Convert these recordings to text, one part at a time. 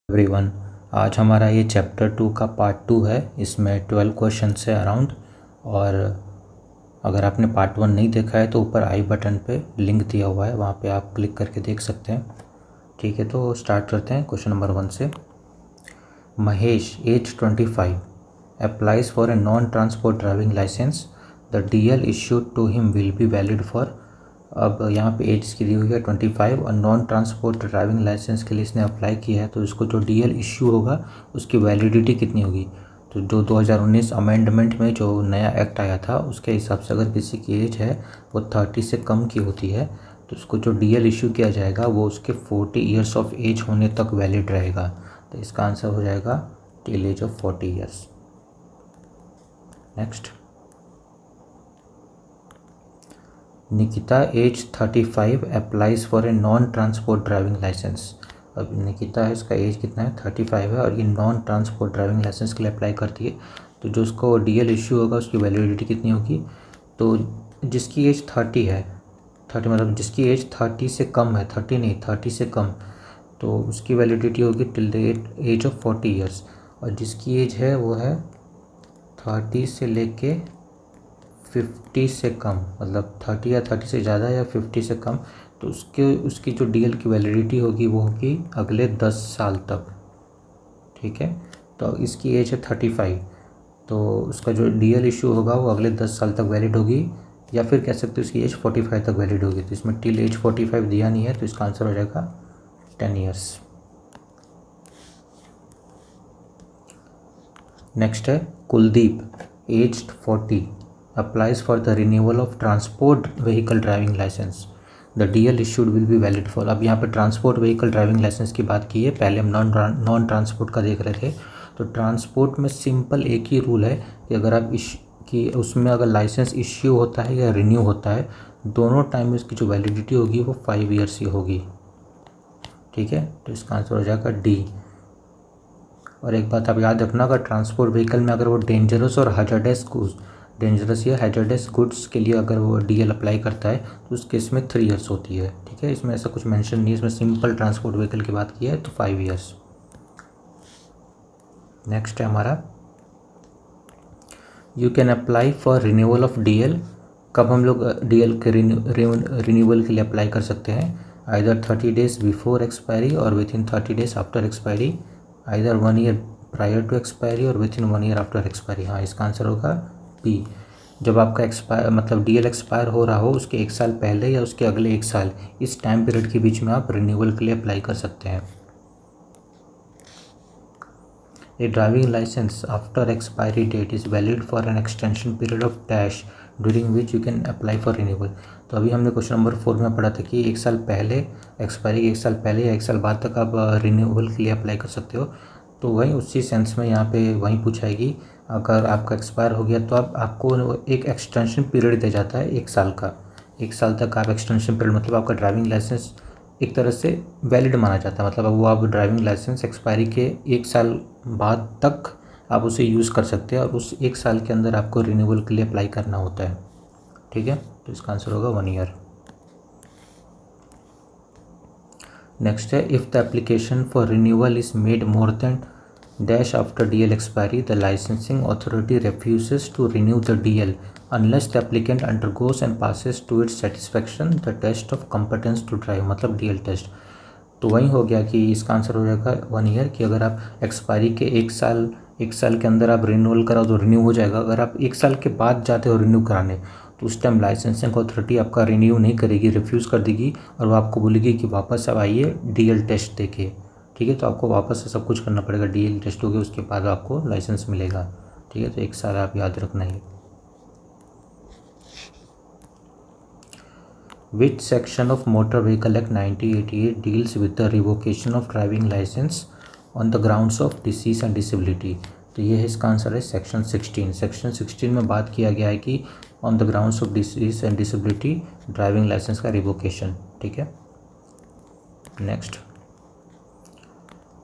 Everyone, आज हमारा ये चैप्टर 2 का पार्ट 2 है। इसमें 12 क्वेश्चन है अराउंड। और अगर आपने पार्ट 1 नहीं देखा है तो ऊपर आई बटन पे लिंक दिया हुआ है, वहाँ पे आप क्लिक करके देख सकते हैं। ठीक है, तो स्टार्ट करते हैं क्वेश्चन नंबर 1 से। Mahesh age 25 applies for a non transport driving licence. The DL issued to him will be valid for. अब यहाँ पे एज इसकी दी हुई है 25 और नॉन ट्रांसपोर्ट ड्राइविंग लाइसेंस के लिए इसने अप्लाई किया है, तो इसको जो DL इश्यू होगा उसकी वैलिडिटी कितनी होगी। तो जो 2019 अमेंडमेंट में जो नया एक्ट आया था उसके हिसाब से अगर किसी की एज है वो 30 से कम की होती है तो उसको जो DL इश्यू किया जाएगा वो उसके 40 ईयर्स ऑफ एज होने तक वैलिड रहेगा। तो इसका आंसर हो जाएगा till age of 40 years. Next, Nikita age 35 applies for a non transport driving licence. अब निकिता है, इसका एज कितना है 35 है और ये नॉन ट्रांसपोर्ट ड्राइविंग लाइसेंस के लिए अप्लाई करती है। तो जो उसको DL इश्यू होगा उसकी वैलिडिटी कितनी होगी। तो जिसकी एज 30 है, 30 मतलब जिसकी एज 30 से कम है, 30 नहीं 30 से कम, तो उसकी वैलिडिटी होगी till the age of 40 years. और जिसकी एज है वो है 30 से लेके 50 से कम, मतलब 30 या 30 से ज़्यादा या 50 से कम, तो उसकी जो DL की वैलिडिटी होगी वो होगी अगले 10 साल तक। ठीक है, तो इसकी एज है 35, तो उसका जो DL इशू होगा वो अगले 10 साल तक वैलिड होगी, या फिर कह सकते हो उसकी एज 45 तक वैलिड होगी। तो इसमें टिल एज 45 दिया नहीं है, तो इसका आंसर हो जाएगा 10 ईयर्स। नेक्स्ट है Kuldeep aged 40 applies for the renewal of transport vehicle driving license. The DL issued will be valid for। अब यहाँ पे ट्रांसपोर्ट व्हीकल ड्राइविंग लाइसेंस की बात की है, पहले हम नॉन ट्रांसपोर्ट का देख रहे थे। तो ट्रांसपोर्ट में सिंपल एक ही रूल है कि अगर आप कि उसमें अगर लाइसेंस इश्यू होता है या रिन्यू होता है, दोनों टाइम में उसकी जो वैलिडिटी होगी वो 5 ईयर्स ही होगी। ठीक है, तो इसका आंसर हो जाएगा D। और एक बात आप याद रखना, अगर ट्रांसपोर्ट व्हीकल में अगर वो डेंजरस और हैजर्डस गुड्स के लिए अगर वो DL अप्लाई करता है तो उस केस में 3 ईयर्स होती है। ठीक है, इसमें ऐसा कुछ मेंशन नहीं है, इसमें सिंपल ट्रांसपोर्ट व्हीकल की बात की है तो 5 ईयर्स। नेक्स्ट है हमारा, you can apply for renewal of DL। कब हम लोग DL के रिन्यूअल के लिए अप्लाई कर सकते हैं। आइदर 30 डेज बिफोर एक्सपायरी और within 30 days after expiry, either 1 year prior to expiry और विथिन 1 ईयर आफ्टर एक्सपायरी। हाँ, इसका आंसर होगा B। जब आपका मतलब DL एक्सपायर हो रहा हो उसके 1 साल पहले या उसके अगले 1 साल, इस टाइम पीरियड के बीच में आप रिन्यूअल के लिए अप्लाई कर सकते हैं। A driving licence after expiry date is valid for an extension period of dash during which you can apply for renewal. तो अभी हमने क्वेश्चन नंबर 4 में पढ़ा था कि 1 साल पहले एक्सपायरी के 1 साल पहले या 1 साल बाद तक आप रिन्यूअल के लिए अप्लाई कर सकते हो। तो वहीं उसी सेंस में यहाँ पे वहीं पूछाएगी, अगर आपका एक्सपायर हो गया तो आपको एक एक्सटेंशन पीरियड दिया जाता है 1 साल का। 1 साल तक आप एक्सटेंशन पीरियड, मतलब आपका ड्राइविंग लाइसेंस एक तरह से वैलिड माना जाता है, मतलब वो आप ड्राइविंग लाइसेंस एक्सपायरी के 1 साल बाद तक आप उसे यूज़ कर सकते हैं और उस 1 साल के अंदर आपको रिन्यूअल के लिए अप्लाई करना होता है। ठीक है, तो इसका आंसर होगा 1 ईयर। नेक्स्ट है, if the application for renewal is made more than dash after DL expiry, the licensing authority refuses to renew the DL unless the applicant undergoes and passes to its satisfaction the test of competence to drive, मतलब DL test. तो वही हो गया कि इसका answer हो जाएगा 1 year, कि अगर आप एक्सपायरी के 1 साल के अंदर आप रिन्यूअल कराओ तो रिन्यू हो जाएगा। अगर आप 1 साल के बाद जाते हो रिन्यू कराने तो उस टाइम लाइसेंसिंग अथॉरिटी आपका रिन्यू नहीं करेगी, रिफ्यूज़ कर देगी और वो आपको बोलेगी कि वापस अब आइए DL टेस्ट देके। ठीक है, तो आपको वापस से सब कुछ करना पड़ेगा, DL टेस्ट हो गया उसके बाद आपको लाइसेंस मिलेगा। ठीक है, तो 1 साल आप याद रखना ही। Which section of motor vehicle act 1988 deals with the revocation of driving licence on the grounds of disease and disability. तो ये है, इसका आंसर है सेक्शन 16। सेक्शन 16 में बात किया गया है कि on the grounds of disease and disability driving licence का रिवोकेशन। ठीक है, next,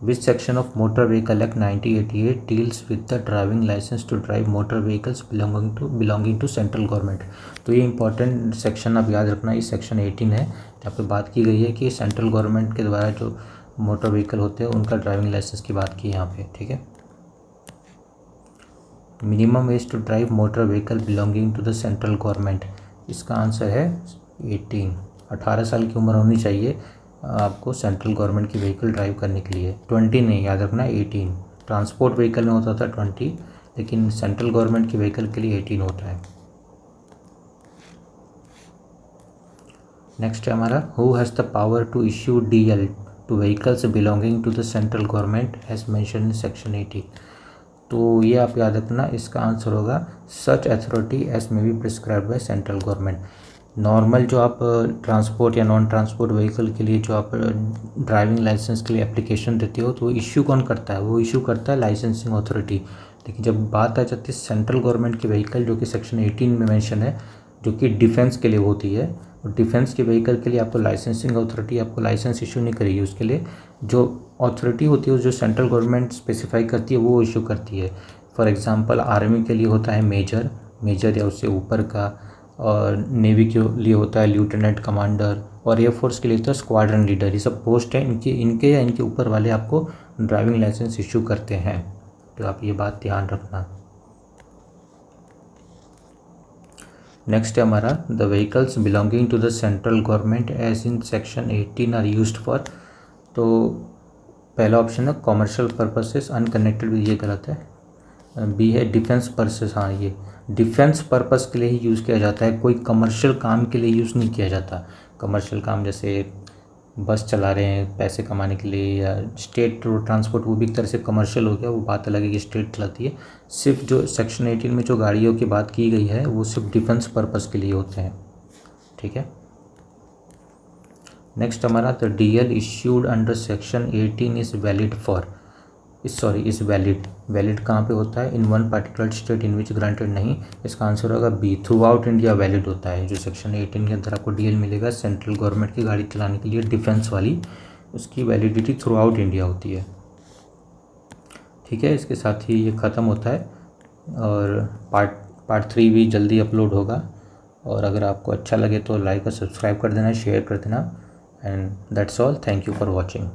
Which section of Motor Vehicle Act 1988 deals with the driving license to drive motor vehicles belonging to central government। तो ये इंपॉर्टेंट सेक्शन आप याद रखना, ये section 18 है। यहाँ पे बात की गई है कि सेंट्रल गवर्नमेंट के द्वारा जो मोटर व्हीकल होते हैं उनका ड्राइविंग लाइसेंस की बात की यहाँ पे, ठीक है। Minimum age to drive motor vehicle belonging to the central government, इसका आंसर है 18 साल की उम्र होनी चाहिए आपको सेंट्रल गवर्नमेंट की व्हीकल ड्राइव करने के लिए। 20 नहीं, याद रखना 18। ट्रांसपोर्ट व्हीकल में होता था 20, लेकिन सेंट्रल गवर्नमेंट की व्हीकल के लिए 18 होता है। नेक्स्ट है हमारा, who has the power to issue DL to vehicles belonging to the central government as mention in section 80। तो ये आप याद रखना, इसका आंसर होगा such authority as may be prescribe by central government. Normal जो आप ट्रांसपोर्ट या नॉन ट्रांसपोर्ट व्हीकल के लिए जो आप ड्राइविंग लाइसेंस के लिए एप्लीकेशन देते हो तो वो इश्यू कौन करता है, वो इश्यू करता है लाइसेंसिंग अथॉरिटी। लेकिन जब बात आ जाती है सेंट्रल गवर्नमेंट की व्हीकल जो कि सेक्शन 18 में मेंशन है, जो कि डिफेंस के लिए होती है, और डिफेंस के व्हीकल के लिए आपको लाइसेंसिंग अथॉरिटी आपको लाइसेंस इशू नहीं करेगी, उसके लिए जो अथॉरिटी होती है जो सेंट्रल गवर्नमेंट स्पेसिफाई करती है वो इशू करती है। फॉर एग्जांपल आर्मी के लिए होता है मेजर या उससे ऊपर का, और नेवी के लिए होता है लेफ्टिनेंट कमांडर, और एयरफोर्स के लिए होता है स्क्वाड्रन लीडर। ये सब पोस्ट है, इनके या इनके ऊपर वाले आपको ड्राइविंग लाइसेंस इशू करते हैं, तो आप ये बात ध्यान रखना। नेक्स्ट है हमारा, the vehicles belonging to the central government as in section 18 are used for. तो पहला ऑप्शन है कॉमर्शियल पर्पसेस अनकनेक्टेड विद, ये गलत है। बी है डिफेंस पर्पसेस, हाँ ये डिफेंस पर्पस के लिए ही यूज़ किया जाता है, कोई कमर्शियल काम के लिए यूज़ नहीं किया जाता। कमर्शियल काम जैसे बस चला रहे हैं पैसे कमाने के लिए, या स्टेट रोड ट्रांसपोर्ट, वो भी एक तरह से कमर्शियल हो गया, वो बात अलग है कि स्टेट चलाती है। सिर्फ जो सेक्शन 18 में जो गाड़ियों की बात की गई है वो सिर्फ डिफेंस पर्पस के लिए होते हैं, ठीक है। नेक्स्ट हमारा, the DL issued under section 18 is valid for, is valid कहाँ पे होता है, in one particular state in which granted, नहीं, इसका आंसर होगा b, throughout India valid होता है। जो सेक्शन 18 के अंदर आपको DL मिलेगा सेंट्रल गवर्नमेंट की गाड़ी चलाने के लिए डिफेंस वाली, उसकी वैलिडिटी थ्रू आउट इंडिया होती है, ठीक है। इसके साथ ही ये ख़त्म होता है, और पार्ट 3 भी जल्दी अपलोड होगा। और अगर आपको अच्छा लगे तो लाइक और सब्सक्राइब कर देना, शेयर कर देना, and that's all. Thank you for watching.